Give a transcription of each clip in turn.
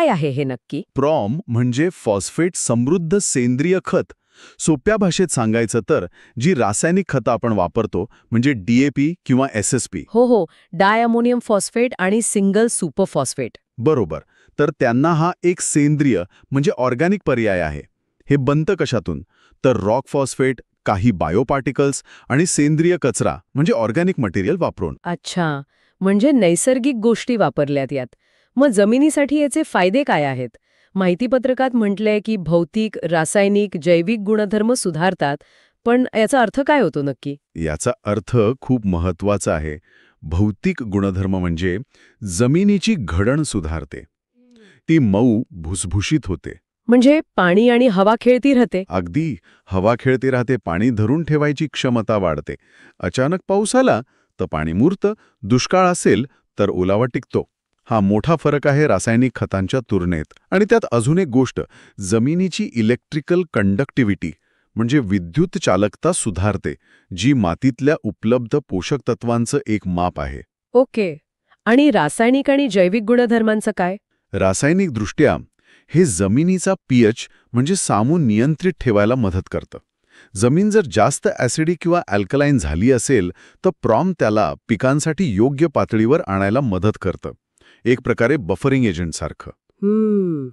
काय आहे हे नक्की? प्रॉम म्हणजे फॉस्फेट समृद्ध सेंद्रिय खत. सोप्या भाषेत सांगायचं तर जी रासायनिक खतं आपण वापरतो म्हणजे DAP किंवा SSP. हो, डायअमोनियम फॉस्फेट आणि सिंगल सुपर फॉस्फेट. बरोबर. तर त्यांना हा एक सेंद्रिय म्हणजे ऑर्गॅनिक पर्याय आहे. हे बनतं कशातून? तर रॉक फॉस्फेट, काही बायोपार्टिकल्स आणि सेंद्रिय कचरा म्हणजे ऑर्गॅनिक मटेरियल वापरून. अच्छा, म्हणजे नैसर्गिक गोष्टी वापरल्यात यात. मग जमिनीसाठी याचे फायदे काय आहेत? माहितीपत्रकात म्हटलंय की भौतिक, रासायनिक, जैविक गुणधर्म सुधारतात, पण याचा अर्थ काय होतो नक्की? याचा अर्थ खूप महत्वाचा आहे. भौतिक गुणधर्म म्हणजे जमिनीची घडण सुधारते. ती मऊ, भुसभुशीत होते. म्हणजे पाणी आणि हवा खेळती राहते. अगदी हवा खेळती राहते, पाणी धरून ठेवायची क्षमता वाढते. अचानक पाऊस आला तर पाणी मुरतं, दुष्काळ असेल तर ओलावा टिकतो. हा मोठा फरक आहे रासायनिक खतांच्या तुलनेत. आणि त्यात अजून एक गोष्ट, जमिनीची इलेक्ट्रिकल कंडक्टिव्हिटी म्हणजे विद्युत चालकता सुधारते, जी मातीतल्या उपलब्ध पोषक तत्वांचं एक माप आहे. ओके. आणि रासायनिक आणि जैविक गुणधर्मांचं काय? रासायनिकदृष्ट्या हे जमिनीचा pH म्हणजे सामू नियंत्रित ठेवायला मदत करतं. जमीन जर जास्त ॲसिडिक किंवा अल्कलाईन झाली असेल तर प्रॉम त्याला पिकांसाठी योग्य पातळीवर आणायला मदत करतं. एक प्रकारे बफरिंग एजंटसारखं.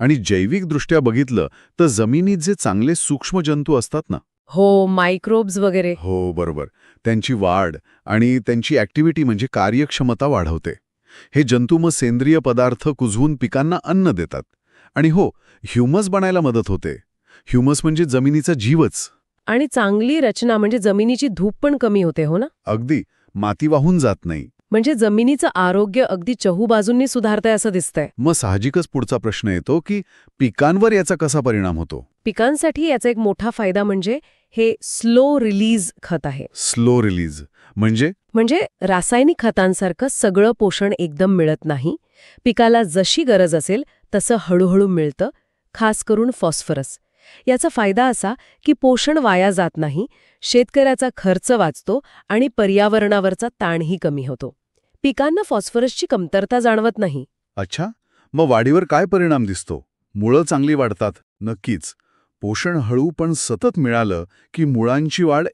आणि जैविकदृष्ट्या बघितलं तर जमिनीत जे चांगले सूक्ष्म जंतू असतात ना, हो, मायक्रोब्स वगैरे. हो बरोबर, त्यांची वाढ आणि त्यांची ॲक्टिव्हिटी म्हणजे कार्यक्षमता वाढवते. हे जंतू मग सेंद्रिय पदार्थ कुजवून पिकांना अन्न देतात. आणि हो, ह्युमस बनायला मदत होते. ह्युमस म्हणजे जमिनीचा जीवच. आणि चांगली रचना म्हणजे जमिनीची धूप पण कमी होते, हो ना? अगदी, माती वाहून जात नाही. म्हणजे जमिनीचं आरोग्य अगदी चहूबाजूंनी सुधारतंय असं दिसतंय. मग साहजिकच पुढचा प्रश्न येतो की पिकांवर याचा कसा परिणाम होतो. पिकांसाठी याचा एक मोठा फायदा म्हणजे हे स्लो रिलीज खत आहे. स्लो रिलीज म्हणजे रासायनिक खतांसारखं सगळं पोषण एकदम मिळत नाही. पिकाला जशी गरज असेल तसं हळूहळू मिळतं, खास करून फॉस्फरस. याचा फायदा असा की पोषण वाया जात नाही, शेतकऱ्याचा खर्च वाचतो आणि पर्यावरणावरचा ताणही कमी होतो. पिकांना फॉस्फरसची कमतरता जाणवत नाही. अच्छा, मग वाढीवर काय परिणाम दिसतो? मुळं चांगली वाढतात. नक्कीच. पोषण हळू पण सतत मिळालं की मुळांची वाढ